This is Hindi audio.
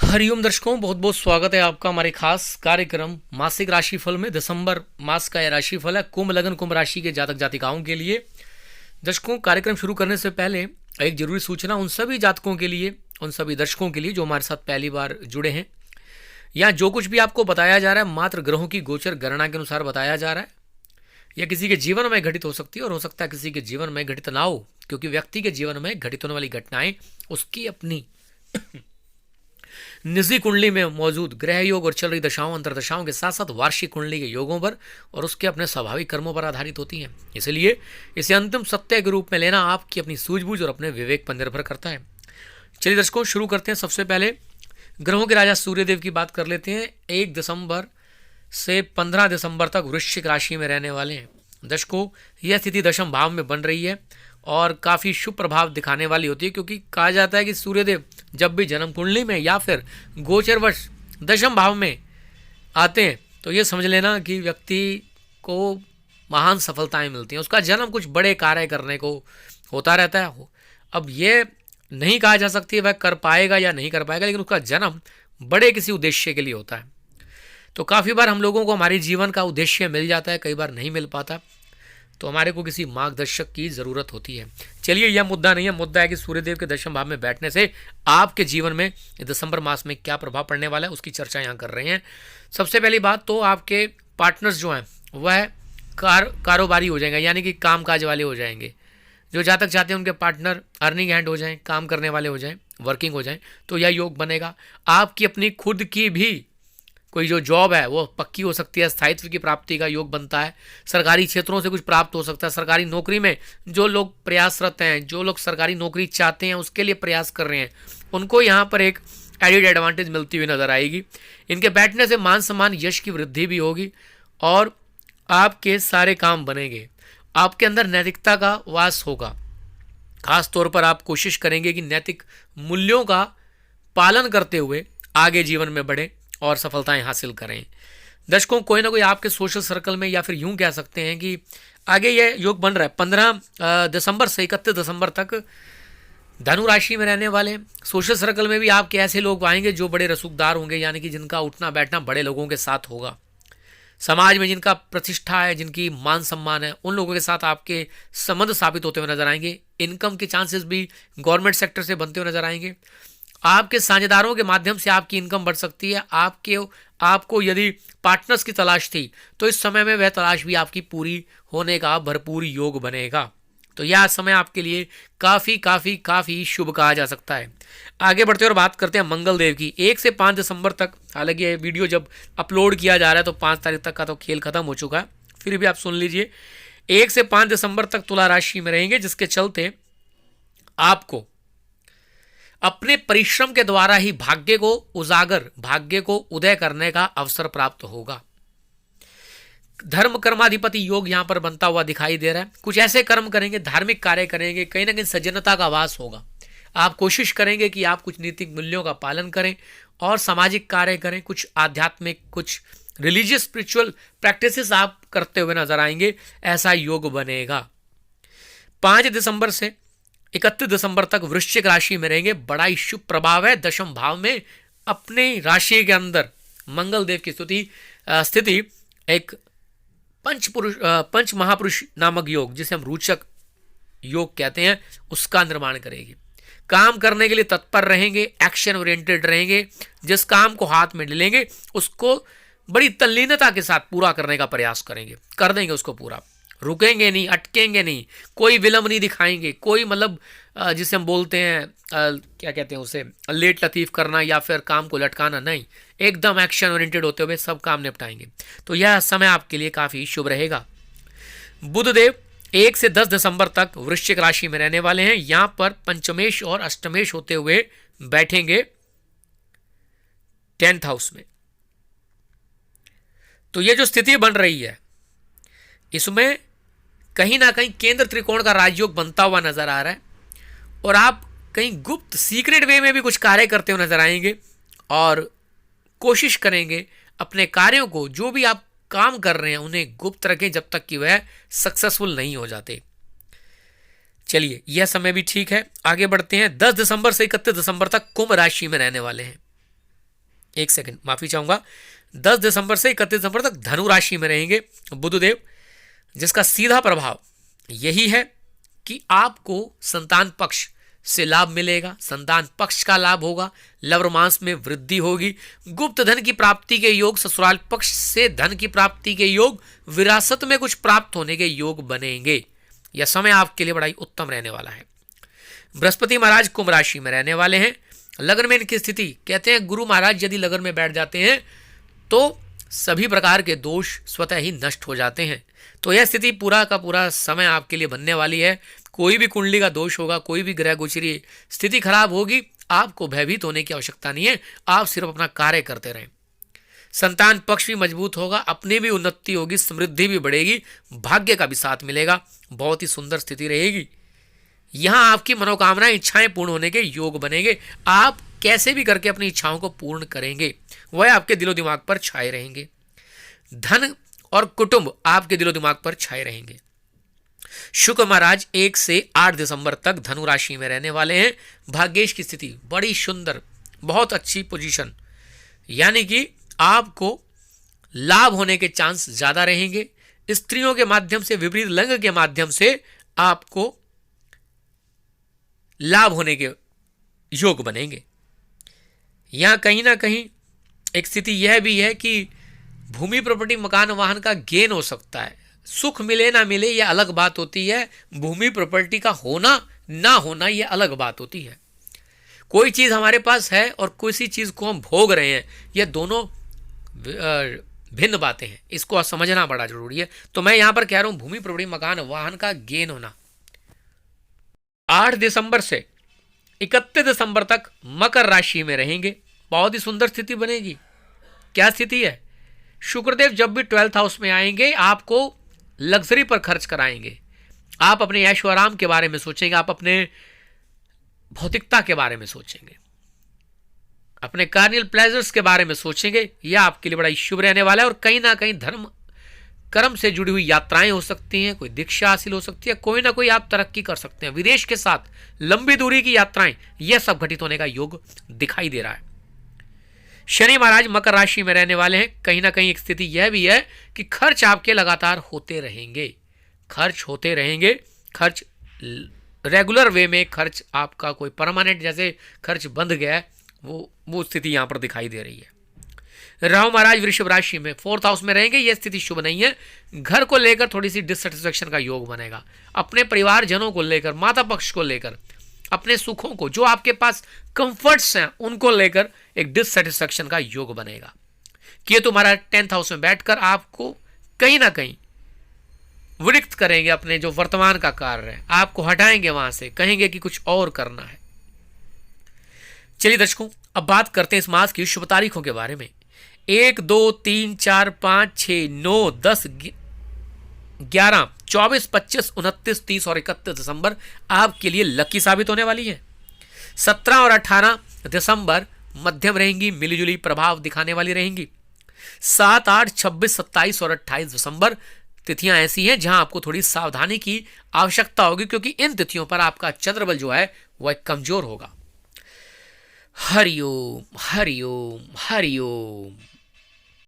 हरिओम दर्शकों, बहुत बहुत स्वागत है आपका हमारे खास कार्यक्रम मासिक राशिफल में। दिसंबर मास का यह राशिफल है कुंभ लगन कुंभ राशि के जातक जातिकाओं के लिए। दर्शकों, कार्यक्रम शुरू करने से पहले एक जरूरी सूचना उन सभी जातकों के लिए, उन सभी दर्शकों के लिए जो हमारे साथ पहली बार जुड़े हैं। यहाँ जो कुछ भी आपको बताया जा रहा है मात्र ग्रहों की गोचर गणना के अनुसार बताया जा रहा है। यह किसी के जीवन में घटित हो सकती है और हो सकता है किसी के जीवन में घटित ना हो, क्योंकि व्यक्ति के जीवन में घटित होने वाली घटनाएं उसकी अपनी निजी कुंडली में मौजूद ग्रह योग और चल रही दशाओं अंतरदशाओं के साथ साथ वार्षिक कुंडली के योगों पर और उसके अपने स्वाभाविक कर्मों पर आधारित होती हैं। इसलिए इसे अंतिम सत्य के रूप में लेना आपकी अपनी सूझबूझ और अपने विवेक पर निर्भर करता है। चलिए दर्शकों, शुरू करते हैं। सबसे पहले ग्रहों के राजा सूर्यदेव की बात कर लेते हैं। 1 दिसंबर से 15 दिसंबर तक वृश्चिक राशि में रहने वाले हैं। दर्शकों, यह स्थिति दशम भाव में बन रही है और काफ़ी शुभ प्रभाव दिखाने वाली होती है, क्योंकि कहा जाता है कि सूर्यदेव जब भी जन्म कुंडली में या फिर गोचरवश दशम भाव में आते हैं तो ये समझ लेना कि व्यक्ति को महान सफलताएं मिलती हैं। उसका जन्म कुछ बड़े कार्य करने को होता रहता है। अब ये नहीं कहा जा सकती वह कर पाएगा या नहीं कर पाएगा, लेकिन उसका जन्म बड़े किसी उद्देश्य के लिए होता है। तो काफ़ी बार हम लोगों को हमारे जीवन का उद्देश्य मिल जाता है, कई बार नहीं मिल पाता, तो हमारे को किसी मार्गदर्शक की ज़रूरत होती है। चलिए, यह मुद्दा नहीं है। मुद्दा है कि सूर्यदेव के दशम भाव में बैठने से आपके जीवन में दिसंबर मास में क्या प्रभाव पड़ने वाला है, उसकी चर्चा यहाँ कर रहे हैं। सबसे पहली बात तो आपके पार्टनर्स जो हैं वह कारोबारी हो जाएंगे, यानी कि कामकाज वाले हो जाएंगे। जो जातक चाहते हैं उनके पार्टनर अर्निंग हैंड हो जाएं, काम करने वाले हो जाएं, वर्किंग हो जाएं, तो यह योग बनेगा। आपकी अपनी खुद की भी कोई जो जॉब है वो पक्की हो सकती है, स्थायित्व की प्राप्ति का योग बनता है। सरकारी क्षेत्रों से कुछ प्राप्त हो सकता है। सरकारी नौकरी में जो लोग प्रयासरत हैं, जो लोग सरकारी नौकरी चाहते हैं, उसके लिए प्रयास कर रहे हैं, उनको यहाँ पर एक एडिड एडवांटेज मिलती हुई नजर आएगी। इनके बैठने से मान सम्मान यश की वृद्धि भी होगी और आपके सारे काम बनेंगे। आपके अंदर नैतिकता का वास होगा। खास तौर पर आप कोशिश करेंगे कि नैतिक मूल्यों का पालन करते हुए आगे जीवन में बढ़े और सफलताएं हासिल करें। दर्शकों, कोई ना कोई आपके सोशल सर्कल में, या फिर यूं कह सकते हैं कि आगे यह योग बन रहा है 15 दिसंबर से 31 दिसंबर तक धनु राशि में रहने वाले हैं। सोशल सर्कल में भी आपके ऐसे लोग आएंगे जो बड़े रसूखदार होंगे, यानी कि जिनका उठना बैठना बड़े लोगों के साथ होगा। समाज में जिनका प्रतिष्ठा है, जिनकी मान सम्मान है, उन लोगों के साथ आपके संबंध स्थापित होते हुए नजर आएंगे। इनकम के चांसेस भी गवर्नमेंट सेक्टर से बनते हुए नजर आएंगे। आपके साझेदारों के माध्यम से आपकी इनकम बढ़ सकती है। आपको यदि पार्टनर्स की तलाश थी तो इस समय में वह तलाश भी आपकी पूरी होने का भरपूर योग बनेगा। तो यह समय आपके लिए काफ़ी काफ़ी काफ़ी शुभ कहा जा सकता है। आगे बढ़ते और बात करते हैं मंगल देव की। 1 से 5 दिसंबर तक, हालांकि ये वीडियो जब अपलोड किया जा रहा है तो 5 तारीख तक का तो खेल खत्म हो चुका है, फिर भी आप सुन लीजिए। 1 से 5 दिसंबर तक तुला राशि में रहेंगे, जिसके चलते आपको अपने परिश्रम के द्वारा ही भाग्य को उदय करने का अवसर प्राप्त होगा। धर्म कर्माधिपति योग यहां पर बनता हुआ दिखाई दे रहा है। कुछ ऐसे कर्म करेंगे, धार्मिक कार्य करेंगे, कहीं ना कहीं सज्जनता का वास होगा। आप कोशिश करेंगे कि आप कुछ नैतिक मूल्यों का पालन करें और सामाजिक कार्य करें। कुछ आध्यात्मिक, कुछ रिलीजियस स्पिरिचुअल प्रैक्टिसेस आप करते हुए नजर आएंगे। ऐसा योग बनेगा। 5 दिसंबर से 31 दिसंबर तक वृश्चिक राशि में रहेंगे। बड़ा ही शुभ प्रभाव है। दशम भाव में अपने राशि के अंदर मंगल देव की स्थिति एक पंच महापुरुष नामक योग, जिसे हम रोचक योग कहते हैं, उसका निर्माण करेगी। काम करने के लिए तत्पर रहेंगे, एक्शन ओरिएंटेड रहेंगे। जिस काम को हाथ में लेंगे उसको बड़ी तल्लीनता के साथ पूरा करने का प्रयास करेंगे, कर देंगे उसको पूरा। रुकेंगे नहीं, अटकेंगे नहीं, कोई विलंब नहीं दिखाएंगे, कोई मतलब जिसे हम बोलते हैं क्या कहते हैं उसे, लेट लतीफ करना या फिर काम को लटकाना नहीं। एकदम एक्शन ओरिएंटेड होते हुए सब काम निपटाएंगे। तो यह समय आपके लिए काफ़ी शुभ रहेगा। बुध देव 1 से 10 दिसंबर तक वृश्चिक राशि में रहने वाले हैं। यहाँ पर पंचमेश और अष्टमेश होते हुए बैठेंगे 10th हाउस में। तो ये जो स्थिति बन रही है इसमें कहीं ना कहीं केंद्र त्रिकोण का राजयोग बनता हुआ नजर आ रहा है और आप कहीं गुप्त सीक्रेट वे में भी कुछ कार्य करते हुए नजर आएंगे और कोशिश करेंगे अपने कार्यों को, जो भी आप काम कर रहे हैं, उन्हें गुप्त रखें जब तक कि वह सक्सेसफुल नहीं हो जाते। चलिए, यह समय भी ठीक है। आगे बढ़ते हैं। 10 दिसंबर से 31 दिसंबर तक कुंभ राशि में रहने वाले हैं। एक सेकंड, माफी चाहूंगा, 10 दिसंबर से 31 दिसंबर तक धनु राशि में रहेंगे बुधदेव, जिसका सीधा प्रभाव यही है कि आपको संतान पक्ष से लाभ मिलेगा, संतान पक्ष का लाभ होगा, लव मांस में वृद्धि होगी, गुप्त धन की प्राप्ति के योग, ससुराल पक्ष से धन की प्राप्ति के योग, विरासत में कुछ प्राप्त होने के योग बनेंगे। यह समय आपके लिए बड़ा ही उत्तम रहने वाला है। बृहस्पति महाराज कुंभ राशि में रहने वाले हैं। लग्न में इनकी स्थिति, कहते हैं गुरु महाराज यदि लग्न में बैठ जाते हैं तो सभी प्रकार के दोष स्वतः ही नष्ट हो जाते हैं। तो यह स्थिति पूरा का पूरा समय आपके लिए बनने वाली है। कोई भी कुंडली का दोष होगा, कोई भी ग्रह गोचरी स्थिति खराब होगी, आपको भयभीत होने की आवश्यकता नहीं है, आप सिर्फ अपना कार्य करते रहें। संतान पक्ष भी मजबूत होगा, अपनी भी उन्नति होगी, समृद्धि भी बढ़ेगी, भाग्य का भी साथ मिलेगा, बहुत ही सुंदर स्थिति रहेगी। यहां आपकी मनोकामनाएं, इच्छाएं पूर्ण होने के योग बनेंगे। आप कैसे भी करके अपनी इच्छाओं को पूर्ण करेंगे, वह आपके दिलो दिमाग पर छाए रहेंगे। धन और कुटुंब आपके दिलो दिमाग पर छाए रहेंगे। शुक्र महाराज 1 से 8 दिसंबर तक धनु राशि में रहने वाले हैं। भाग्येश की स्थिति बड़ी सुंदर, बहुत अच्छी पोजीशन, यानी कि आपको लाभ होने के चांस ज्यादा रहेंगे। स्त्रियों के माध्यम से, विपरीत लिंग के माध्यम से आपको लाभ होने के योग बनेंगे। यहां कहीं ना कहीं एक स्थिति यह भी है कि भूमि, प्रॉपर्टी, मकान, वाहन का गेन हो सकता है। सुख मिले ना मिले यह अलग बात होती है, भूमि प्रॉपर्टी का होना ना होना यह अलग बात होती है। कोई चीज हमारे पास है और किसी चीज को हम भोग रहे हैं, यह दोनों भिन्न बातें हैं, इसको समझना बड़ा जरूरी है। तो मैं यहां पर कह रहा हूं भूमि, प्रॉपर्टी, मकान, वाहन का गेन होना। 8 दिसंबर से 31 दिसंबर तक मकर राशि में रहेंगे, बहुत ही सुंदर स्थिति बनेगी। क्या स्थिति है? शुक्रदेव जब भी 12th हाउस में आएंगे आपको लग्जरी पर खर्च कराएंगे। आप अपने ऐशो आराम के बारे में सोचेंगे, आप अपने भौतिकता के बारे में सोचेंगे, अपने कार्नियल प्लेजर्स के बारे में सोचेंगे। यह आपके लिए बड़ा ही शुभ रहने वाला है। और कहीं ना कहीं धर्म कर्म से जुड़ी हुई यात्राएं हो सकती हैं, कोई दीक्षा हासिल हो सकती है, कोई ना कोई आप तरक्की कर सकते हैं। विदेश के साथ लंबी दूरी की यात्राएं, यह सब घटित होने का योग दिखाई दे रहा है। शनि महाराज मकर राशि में रहने वाले हैं। कहीं ना कहीं एक स्थिति यह भी है कि खर्च आपके लगातार होते रहेंगे, खर्च होते रहेंगे, खर्च रेगुलर वे में, खर्च आपका कोई परमानेंट जैसे खर्च बंध गया है, वो स्थिति यहां पर दिखाई दे रही है। राहु महाराज वृषभ राशि में 4th हाउस में रहेंगे, यह स्थिति शुभ नहीं है। घर को लेकर थोड़ी सी डिससेटिस्फेक्शन का योग बनेगा, अपने परिवारजनों को लेकर, माता पक्ष को लेकर, अपने सुखों को, जो आपके पास कंफर्ट्स हैं उनको लेकर एक डिससेटिस्फेक्शन का योग बनेगा। केतु तुम्हारा 10th हाउस में बैठकर आपको कहीं ना कहीं विरक्त करेंगे, अपने जो वर्तमान का कार्य है आपको हटाएंगे वहां से, कहेंगे कि कुछ और करना है। चलिए दर्शकों, अब बात करते हैं इस मास की शुभ तारीखों के बारे में। 1, 2, 3, 4, 5, 6, 9, 10, 11, 24, 25, 29, 30 और 31 दिसंबर आपके लिए लकी साबित होने वाली है। 17 और 18 दिसंबर मध्यम रहेंगी, मिलीजुली प्रभाव दिखाने वाली रहेंगी। 7, 8, 26, 27 और 28 दिसंबर तिथियां ऐसी हैं जहां आपको थोड़ी सावधानी की आवश्यकता होगी, क्योंकि इन तिथियों पर आपका चंद्रबल जो है वह कमजोर होगा। हरिओम हरिओम हरिओम।